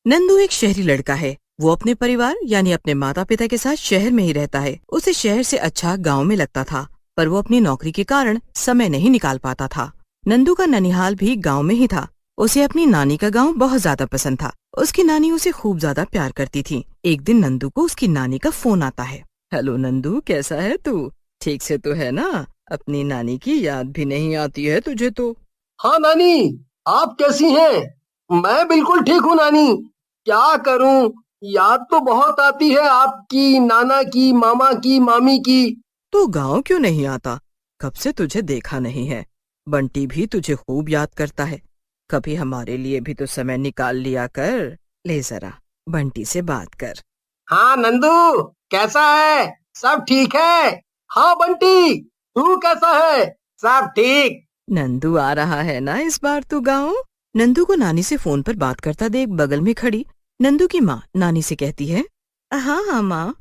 नंदू एक शहरी लड़का है। वो अपने परिवार यानी अपने माता पिता के साथ शहर में ही रहता है। उसे शहर से अच्छा गांव में लगता था, पर वो अपनी नौकरी के कारण समय नहीं निकाल पाता था। नंदू का ननिहाल भी गांव में ही था। उसे अपनी नानी का गांव बहुत ज्यादा पसंद था। उसकी नानी उसे खूब ज्यादा प्यार करती थी। एक दिन नंदू को उसकी नानी का फोन आता है। हेलो नंदू, कैसा है तू? ठीक से तो है ना? अपनी नानी की याद भी नहीं आती है तुझे तो? हाँ नानी, आप कैसी हैं? मैं बिल्कुल ठीक हूँ नानी। क्या करूँ, याद तो बहुत आती है आपकी, नाना की, मामा की, मामी की। तो गांव क्यों नहीं आता? कब से तुझे देखा नहीं है। बंटी भी तुझे खूब याद करता है। कभी हमारे लिए भी तो समय निकाल लिया कर। ले जरा बंटी से बात कर। हाँ नंदू, कैसा है? सब ठीक है? हाँ बंटी, तू कैसा है? सब ठीक। नंदू आ रहा है ना इस बार तू गांव? नंदू को नानी से फोन पर बात करता देख बगल में खड़ी नंदू की माँ नानी से कहती है, हाँ हाँ माँ,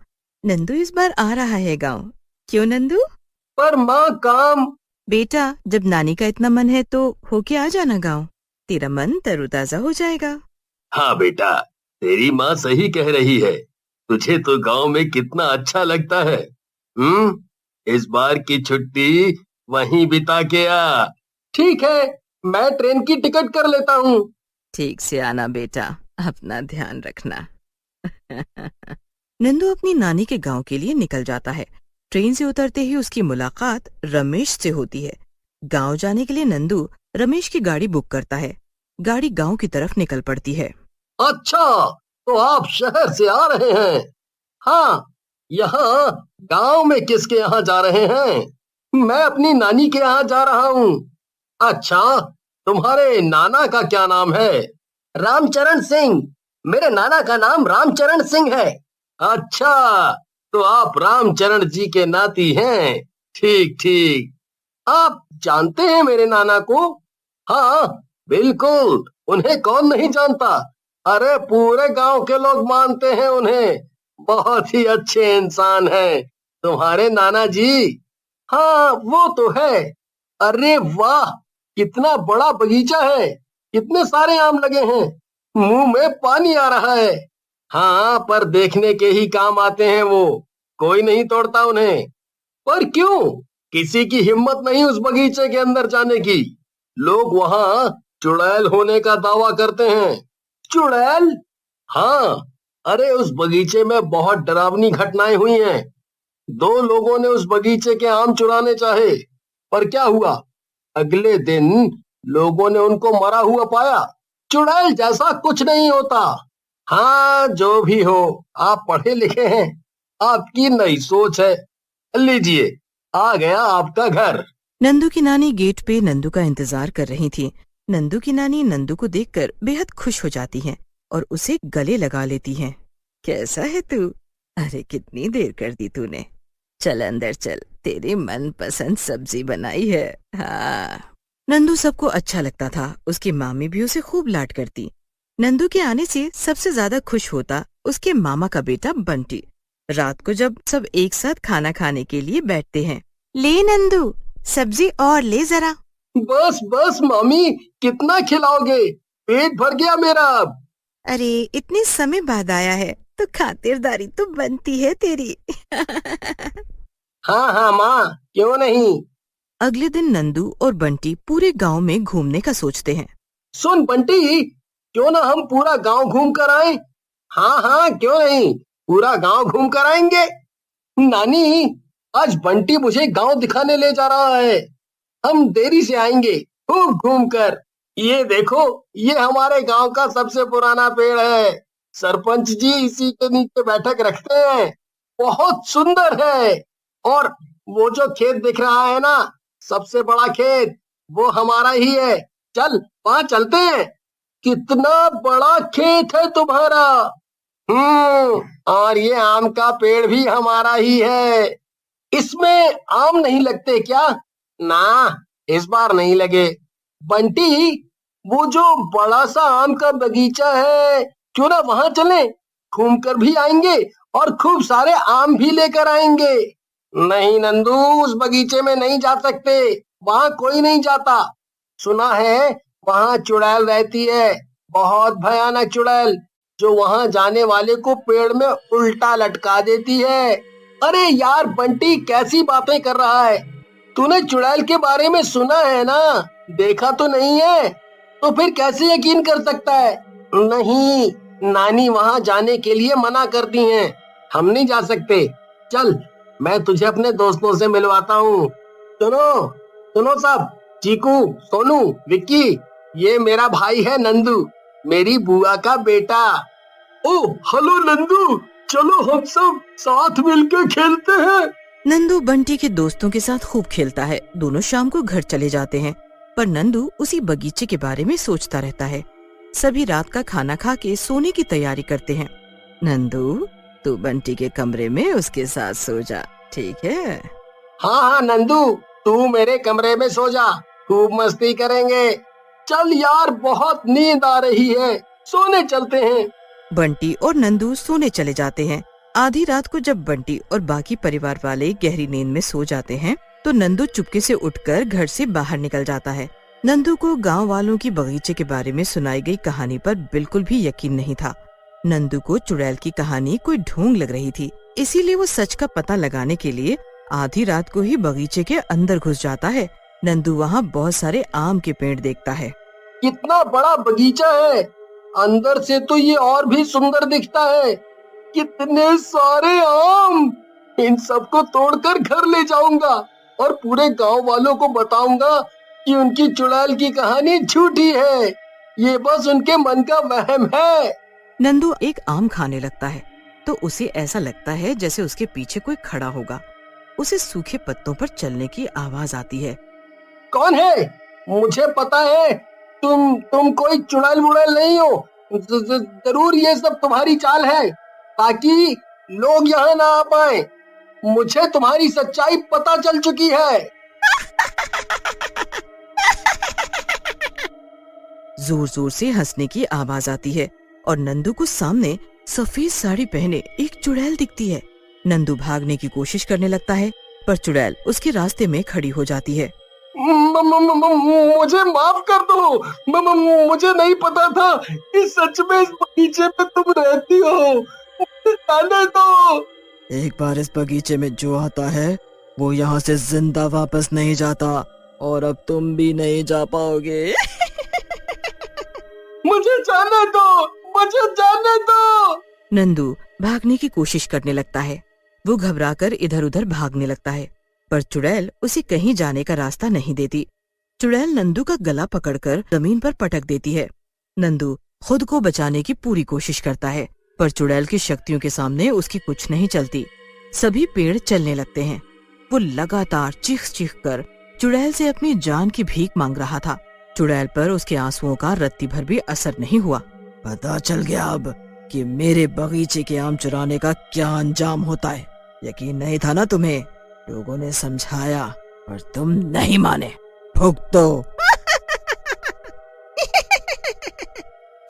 नंदू इस बार आ रहा है गांव। क्यों नंदू? पर माँ काम। बेटा, जब नानी का इतना मन है तो होके आ जाना गांव। तेरा मन तरोताजा हो जाएगा। हाँ बेटा, तेरी माँ सही कह रही है। तुझे तो गांव में कितना अच्छा लगता है। इस बार की छुट्टी वहीं बिता के आ। ठीक है, मैं ट्रेन की टिकट कर लेता हूँ। ठीक से आना बेटा, अपना ध्यान रखना। नंदू अपनी नानी के गांव के लिए निकल जाता है। ट्रेन से उतरते ही उसकी मुलाकात रमेश से होती है। गांव जाने के लिए नंदू रमेश की गाड़ी बुक करता है। गाड़ी गांव की तरफ निकल पड़ती है। अच्छा, तो आप शहर से आ रहे हैं? हाँ, यहाँ गांव में किसके यहाँ जा रहे हैं? मैं अपनी नानी के यहाँ जा रहा हूँ। अच्छा, तुम्हारे नाना का क्या नाम है? रामचरण सिंह। मेरे नाना का नाम रामचरण सिंह है। अच्छा, तो आप रामचरण जी के नाती हैं। ठीक ठीक। आप जानते हैं मेरे नाना को? हाँ, बिल्कुल, उन्हें कौन नहीं जानता। अरे पूरे गांव के लोग मानते हैं उन्हें। बहुत ही अच्छे इंसान हैं तुम्हारे नाना जी। हाँ, वो तो है। अरे वाह, कितना बड़ा बगीचा है। कितने सारे आम लगे हैं। मुंह में पानी आ रहा है। हाँ, पर देखने के ही काम आते हैं वो। कोई नहीं तोड़ता उन्हें। पर क्यों? किसी की हिम्मत नहीं उस बगीचे के अंदर जाने की। लोग वहां चुड़ैल होने का दावा करते हैं। चुड़ैल? हाँ, अरे उस बगीचे में बहुत डरावनी घटनाएं हुई हैं। दो लोगों ने उस बगीचे के आम चुराने चाहे, पर क्या हुआ? अगले दिन लोगों ने उनको मरा हुआ पाया। चुड़ैल जैसा कुछ नहीं होता। हाँ, जो भी हो, आप पढ़े लिखे हैं। आपकी नई सोच है। लीजिए, आ गया आपका घर। नंदू की नानी गेट पे नंदू का इंतजार कर रही थी। नंदू की नानी नंदू को देखकर बेहद खुश हो जाती हैं और उसे गले लगा लेती हैं। कैसा है तू? अरे कितनी देर कर दी तूने। चल अंदर चल, तेरी मनपसंद सब्जी बनाई है। हाँ। नंदू सबको अच्छा लगता था। उसकी मामी भी उसे खूब लाड करती। नंदू के आने से सबसे ज्यादा खुश होता उसके मामा का बेटा बंटी। रात को जब सब एक साथ खाना खाने के लिए बैठते हैं, ले नंदू, सब्जी और ले जरा। बस बस मामी, कितना खिलाओगे? पेट भर गया मेरा अब। अरे इतने समय बाद आया है तो खातिरदारी तो बनती है तेरी। हाँ हाँ माँ, क्यों नहीं। अगले दिन नंदू और बंटी पूरे गांव में घूमने का सोचते हैं। सुन बंटी, क्यों ना हम पूरा गांव घूम कर आए? हाँ हाँ, क्यों नहीं, पूरा गांव घूम कर आएंगे। नानी, आज बंटी मुझे गांव दिखाने ले जा रहा है। हम देरी से आएंगे, खूब घूम कर। ये देखो, ये हमारे गांव का सबसे पुराना पेड़ है। सरपंच जी इसी के नीचे बैठक रखते हैं। बहुत सुंदर है। और वो जो खेत दिख रहा है ना, सबसे बड़ा खेत, वो हमारा ही है। चल, वहां चलते हैं। कितना बड़ा खेत है तुम्हारा। और ये आम का पेड़ भी हमारा ही है। इसमें आम नहीं लगते क्या? ना, इस बार नहीं लगे। बंटी, वो जो बड़ा सा आम का बगीचा है, क्यों ना वहां चलें? घूम कर भी आएंगे और खूब सारे आम भी लेकर आएंगे। नहीं नंदू, उस बगीचे में नहीं जा सकते। वहां कोई नहीं जाता। सुना है वहां चुड़ैल रहती है, बहुत भयानक चुड़ैल, जो वहाँ जाने वाले को पेड़ में उल्टा लटका देती है। अरे यार बंटी, कैसी बातें कर रहा है? तूने चुड़ैल के बारे में सुना है ना, देखा तो नहीं है, तो फिर कैसे यकीन कर सकता है? नहीं, नानी वहाँ जाने के लिए मना करती हैं, हम नहीं जा सकते। चल, मैं तुझे अपने दोस्तों से मिलवाता हूँ। सुनो सुनो सब, चीकू, सोनू, विक्की, ये मेरा भाई है नंदू, मेरी बुआ का बेटा। ओ हेलो नंदू, चलो हम सब साथ मिलकर खेलते हैं। नंदू बंटी के दोस्तों के साथ खूब खेलता है। दोनों शाम को घर चले जाते हैं, पर नंदू उसी बगीचे के बारे में सोचता रहता है। सभी रात का खाना खा के सोने की तैयारी करते हैं। नंदू, तू बंटी के कमरे में उसके साथ सो जा, ठीक है? हाँ हाँ नंदू, तू मेरे कमरे में सो जा, खूब मस्ती करेंगे। चल यार, बहुत नींद आ रही है, सोने चलते हैं। बंटी और नंदू सोने चले जाते हैं। आधी रात को जब बंटी और बाकी परिवार वाले गहरी नींद में सो जाते हैं, तो नंदू चुपके से उठकर घर से बाहर निकल जाता है। नंदू को गांव वालों की बगीचे के बारे में सुनाई गई कहानी पर बिल्कुल भी यकीन नहीं था। नंदू को चुड़ैल की कहानी कोई ढोंग लग रही थी, इसीलिए वो सच का पता लगाने के लिए आधी रात को ही बगीचे के अंदर घुस जाता है। नंदू वहाँ बहुत सारे आम के पेड़ देखता है। कितना बड़ा बगीचा है, अंदर से तो ये और भी सुंदर दिखता है। कितने सारे आम, इन सबको तोड़कर घर ले जाऊंगा और पूरे गांव वालों को बताऊंगा कि उनकी चुड़ैल की कहानी झूठी है, ये बस उनके मन का वहम है। नंदू एक आम खाने लगता है तो उसे ऐसा लगता है जैसे उसके पीछे कोई खड़ा होगा। उसे सूखे पत्तों पर चलने की आवाज आती है। कौन है? मुझे पता है, तुम कोई चुड़ैल वुड़ैल नहीं हो। जरूर ये सब तुम्हारी चाल है ताकि लोग यहाँ ना आ पाए। मुझे तुम्हारी सच्चाई पता चल चुकी है। जोर जोर से हंसने की आवाज आती है और नंदू को सामने सफेद साड़ी पहने एक चुड़ैल दिखती है। नंदू भागने की कोशिश करने लगता है, पर चुड़ैल उसके रास्ते में खड़ी हो जाती है। मुझे माफ कर दो, मुझे नहीं पता था कि सच में इस बगीचे में तुम रहती हो, जाने दो। एक बार इस बगीचे में जो आता है वो यहाँ से जिंदा वापस नहीं जाता, और अब तुम भी नहीं जा पाओगे। मुझे जाने दो, मुझे जाने दो। नंदू भागने की कोशिश करने लगता है। वो घबराकर इधर उधर भागने लगता है, पर चुड़ैल उसे कहीं जाने का रास्ता नहीं देती। चुड़ैल नंदू का गला पकड़कर जमीन पर पटक देती है। नंदू खुद को बचाने की पूरी कोशिश करता है, पर चुड़ैल की शक्तियों के सामने उसकी कुछ नहीं चलती। सभी पेड़ चलने लगते हैं। वो लगातार चीख चीख कर चुड़ैल से अपनी जान की भीख मांग रहा था। चुड़ैल पर उसके आंसुओं का रत्ती भर भी असर नहीं हुआ। पता चल गया अब कि मेरे बगीचे के आम चुराने का क्या अंजाम होता है। यकीन नहीं था ना तुम्हें? लोगों ने समझाया पर तुम नहीं माने, भुगतो।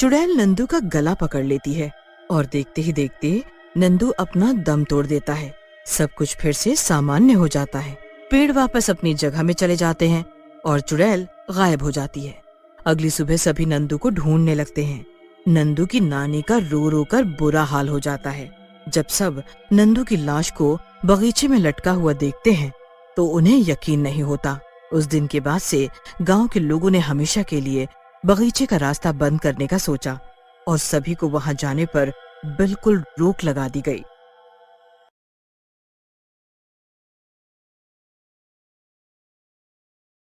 चुड़ैल नंदू का गला पकड़ लेती है और देखते ही देखते नंदू अपना दम तोड़ देता है। सब कुछ फिर से सामान्य हो जाता है। पेड़ वापस अपनी जगह में चले जाते हैं और चुड़ैल गायब हो जाती है। अगली सुबह सभी नंदू को ढूंढने लगते हैं। नंदू की नानी का रो रो कर बुरा हाल हो जाता है। जब सब नंदू की लाश को बगीचे में लटका हुआ देखते हैं तो उन्हें यकीन नहीं होता। उस दिन के बाद से गांव के लोगों ने हमेशा के लिए बगीचे का रास्ता बंद करने का सोचा और सभी को वहां जाने पर बिल्कुल रोक लगा दी गई।